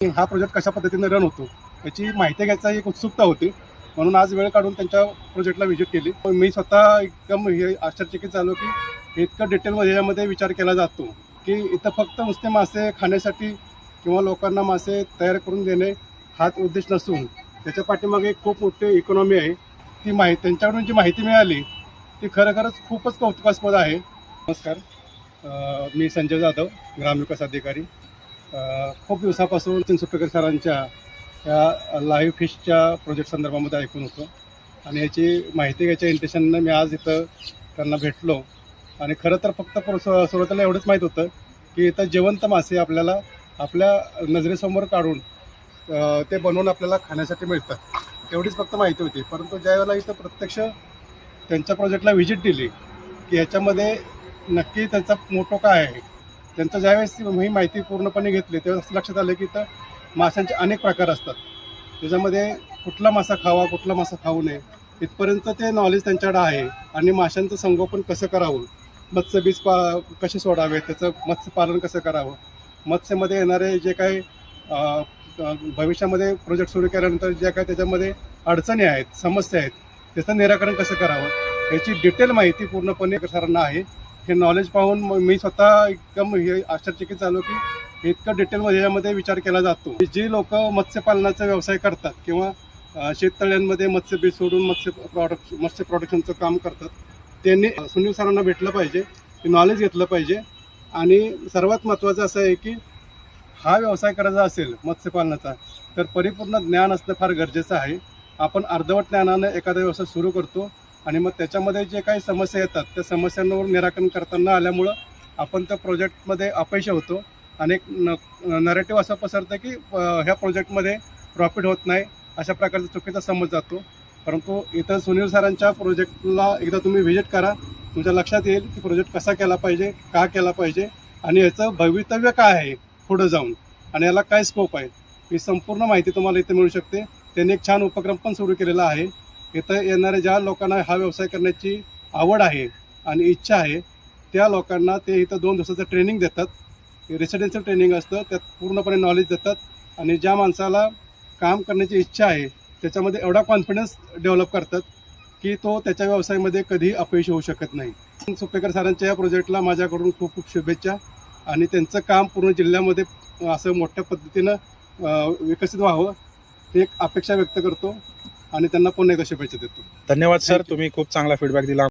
हा प्रोजेक्ट कशा पद्धतीने रन होतो याची माहिती घ्यायचा एक उत्सुकता होती, म्हणून आज वेळ काढून त्यांच्या प्रोजेक्टला व्हिजिट केली. मी स्वतः एकदम हे आश्चर्यचकित झालो की इतकं डिटेलमध्ये यामध्ये विचार केला जातो की इथं फक्त नुसते मासे खाण्यासाठी किंवा लोकांना मासे तयार करून देणे हाच उद्देश नसून त्याच्या पाठीमागे एक खूप मोठी इकॉनॉमी आहे. ती त्यांच्याकडून जी माहिती मिळाली ती खरोखरच खूपच कौतुकास्पद आहे. नमस्कार, मी संजय जाधव, ग्रामविकास अधिकारी. खूप दिवसापासून चिंचोपेकर सरांच्या या लाईव्ह फिशच्या प्रोजेक्ट संदर्भामध्ये ऐकून होतो आणि याची माहिती घ्यायच्या इंटेन्शननं मी आज इथं त्यांना भेटलो. आणि खरं तर फक्त सुरुवातीला एवढंच माहीत होतं की इथं जिवंत मासे आपल्याला आपल्या नजरेसमोर काढून ते बनवून आपल्याला खाण्यासाठी मिळतात, एवढीच फक्त माहिती होती. परंतु ज्यावेळेला इथं प्रत्यक्ष त्यांच्या प्रोजेक्टला व्हिजिट दिली की ह्याच्यामध्ये नक्की त्यांचा मोटो काय आहे, त्यांचं ज्यावेळेस ही माहिती पूर्णपणे घेतली तेव्हा लक्षात आलं की इथं माशांचे अनेक प्रकार असतात. त्याच्यामध्ये कुठला मासा खावा, कुठला मासा खाऊ नये इथपर्यंत ते नॉलेज त्यांच्याकडे आहे. आणि माशांचं संगोपन कसं करावं, मत्स्यबीज कसे सोडावे, त्याचं मत्स्यपालन कसं करावं, मत्स्यामध्ये येणारे जे काही भविष्यामध्ये प्रोजेक्ट सुरू केल्यानंतर ज्या काही त्याच्यामध्ये अडचणी आहेत, समस्या आहेत, त्याचं निराकरण कसं करावं याची डिटेल माहिती पूर्णपणे सरांना आहे. हे नॉलेज पाहून मी स्वतः एकदम हे आश्चर्यचकित झालो की इतकं डिटेलमध्ये यामध्ये विचार केला जातो. जी लोक मत्स्यपालनाचा व्यवसाय करतात किंवा शेततळ्यांमध्ये मत्स्यबीज सोडून मत्स्य प्रोडक्शनचं काम करतात, त्यांनी सुनील सरांना भेटलं पाहिजे, नॉलेज घेतलं पाहिजे. आणि सर्वात महत्त्वाचं असं आहे की हा व्यवसाय करायचा असेल मत्स्यपालनाचा तर परिपूर्ण ज्ञान असणं फार गरजेचं आहे. आपण अर्धवट ज्ञानानं एखादा व्यवसाय सुरू करतो आणि मग त्याच्यामध्ये जे काही समस्या येतात त्या समस्यांवर निराकरण करताना आल्यामुळं आपण त्या प्रोजेक्टमध्ये अपयशी होतो. आणि एक नरेटिव्ह असं पसरतं की ह्या प्रोजेक्टमध्ये प्रॉफिट होत नाही, अशा प्रकारचा चुकीचा समज जातो. परंतु इथं सुनील सरांच्या प्रोजेक्टला एकदा तुम्ही व्हिजिट करा, तुमच्या लक्षात येईल की प्रोजेक्ट कसा केला पाहिजे, का केला पाहिजे आणि याचं भवितव्य काय आहे पुढं जाऊन आणि याला काय स्कोप आहे, ही संपूर्ण माहिती तुम्हाला इथे मिळू शकते. त्यांनी एक छान उपक्रम पण सुरू केलेला आहे. इथं येणाऱ्या ज्या लोकांना हा व्यवसाय करण्याची आवड आहे आणि इच्छा आहे त्या लोकांना ते इथं 2 दिवसाचं ट्रेनिंग देतात. रेसिडेन्शियल ट्रेनिंग असतं, त्यात पूर्णपणे नॉलेज देतात. आणि ज्या माणसाला काम करण्याची इच्छा आहे त्याच्यामध्ये एवढा कॉन्फिडन्स डेव्हलप करतात की तो त्याच्या व्यवसायामध्ये कधीही अपयशी होऊ शकत नाही. चिंचोपेकर सरांच्या या प्रोजेक्टला माझ्याकडून खूप खूप शुभेच्छा. आणि त्यांचं काम पूर्ण जिल्ह्यामध्ये असं मोठ्या पद्धतीनं विकसित व्हावं ही एक अपेक्षा व्यक्त करतो आणि त्यांना पुन्हा एकदा शुभेच्छा देतो. धन्यवाद सर, तुम्ही खूप चांगला फीडबॅक दिला.